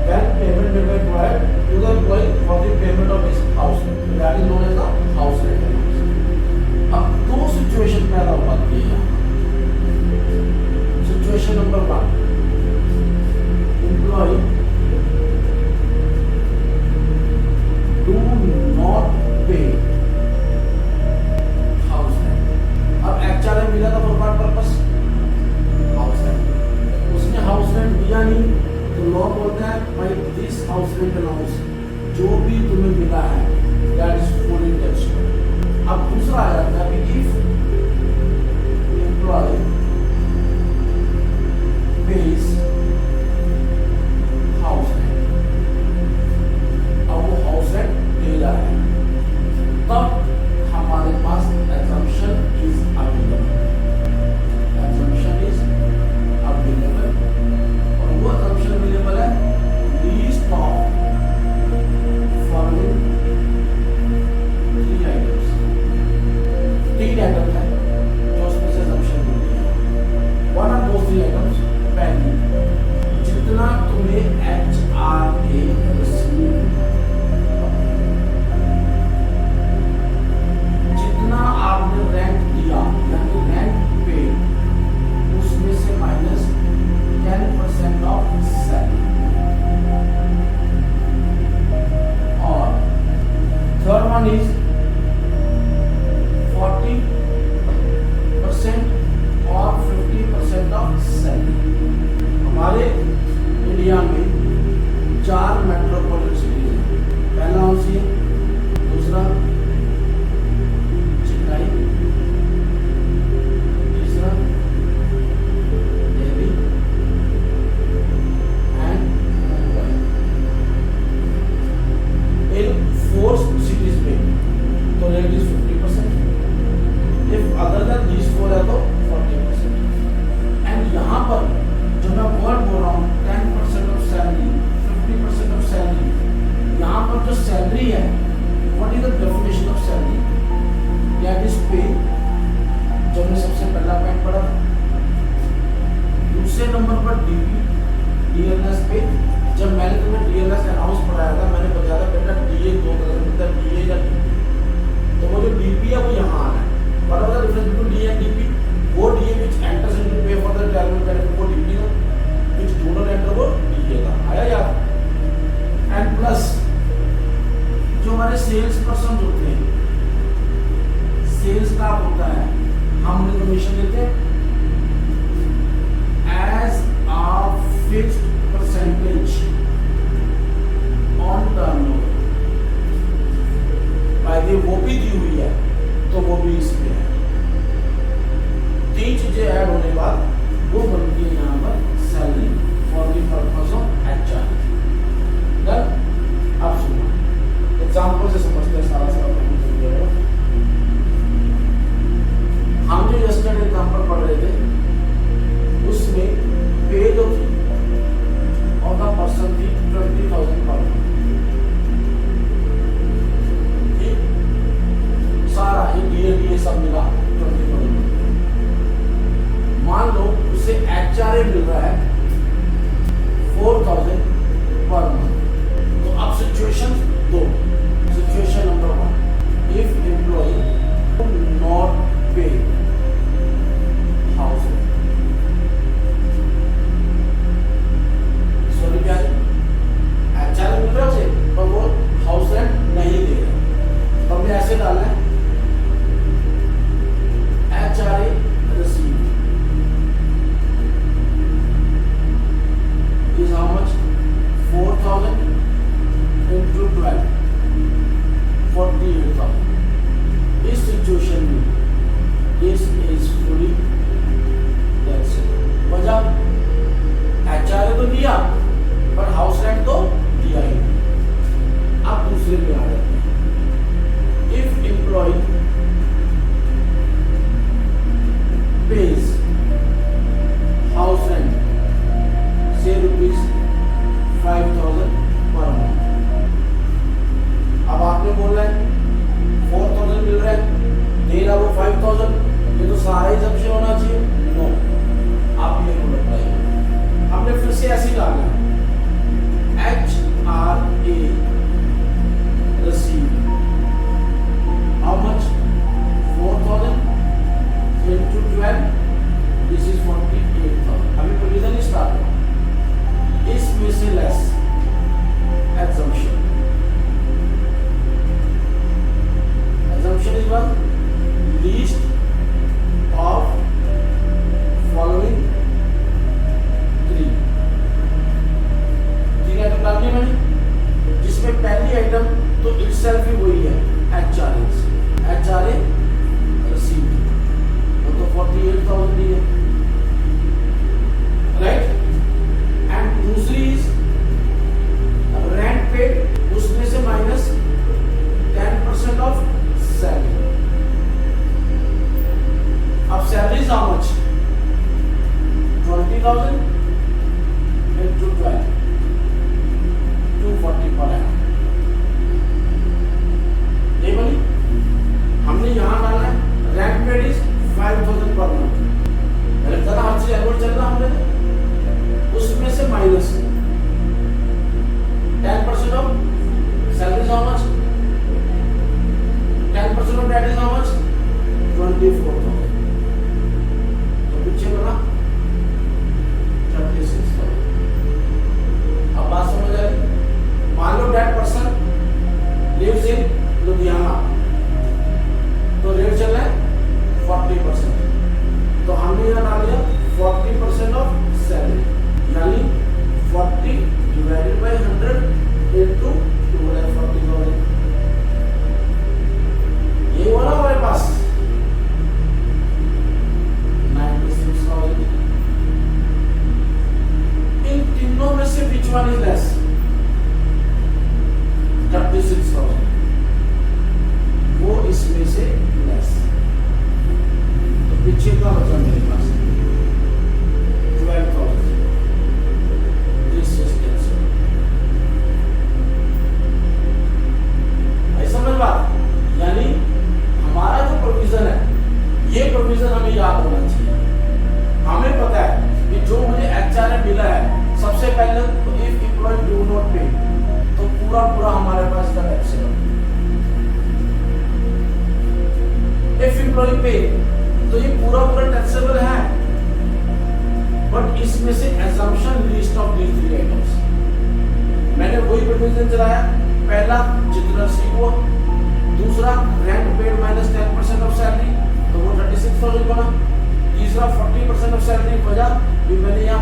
then payment will be provided to the employee for the payment of his house rent. That is known as the house rent allowance. अब दो situation पैदा हो पाती है यहाँ। Situation number 1, employ do not pay house rent. अब HRA मिला था for what purpose? House rent. उसने हाउस रेंट दिया नहीं तो लॉ बोलता है भाई दिस हाउस रेंट अलाउंस जो भी तुम्हें मिला है दैट इज फुली टैक्सेबल। अब दूसरा आ जाता है कि if employ pays house rent, अब वो हाउस रेंट दे रहा है, तब हमारे पास exemption is available. Exemption is available और वो एग्जम्पशन अवेलेबल है least of following 3 items. 3 item है जो उसमें से एग्जम्पशन मिलती है। What are those 3 items? पहली, जितना तुम्हें एचआरए रिसीव, जितना आपने रेंट दिया यानी रेंट पे, उसमें से माइनस 10% ऑफ सैलरी। और थर्ड वन इज 40% और 50% ऑफ सैलरी। हमारे इंडिया में 4 मेट्रोपॉलिटन सिटीज हैं। पहला कौन सी है? दूसरा चेन्नई, तीसरा Delhi and Mumbai. In 4 cities में तो rate is 50%, if other than these 4 है तो 40%। एंड यहाँ पर जो मैं वर्ड बोल रहा हूँ 10% ऑफ सैलरी, 50% ऑफ सैलरी, इसमें पहली आइटम तो इटसेल्फ ही वही है, HRA रिसीव्ड, वो तो 48,000 ही है, राइट। एंड दूसरी रेंट पेड, उसमें से माइनस 10% ऑफ सैलरी। अब सैलरी हाउ मच, 20,000 into 12, 240 पर annum। ये बनी, हमने यहाँ डाला है rent paid is 5,000 per month, पहले था हर चीज एनुअल चल रहा हमने, उसमें से minus 10% of salary how much, 10% of that is how much, 24,000। तो पीछे बना 36,000। अब बात समझ आई। मान लो that person lives in Ludhiana, तो रेट चल रहा है 40%, तो हमने यहाँ डाल दिया 40% ऑफ सैलरी, यानी 40 डिवाइडेड बाय 100 इनटू 240,000। ये हुआ ना हमारे पास 96,000। इन तीनों में से which one is less? 36,000, वो इसमें से लेस, तो पीछे का बचा मेरे पास 12,000। This is cancel. ऐसा समझ बात, यानी हमारा जो प्रोविजन है, ये प्रोविजन हमें याद होना चाहिए। हमें पता है कि जो मुझे HRA मिला है, सबसे पहले तो इफ एम्प्लॉय डू नॉट पे, तो पूरा हमारे पास का टैक्सेबल। इफ एम्प्लॉय पे, तो ये पूरा टैक्सेबल है, बट इसमें से assumption list of these three items, मैंने वही प्रोविजन चलाया। पहला जितना सी हुआ, दूसरा rent paid minus 10% of salary, तो वो 36,000 बना। तीसरा 40% ऑफ सैलरी वजह भी मैंने यहाँ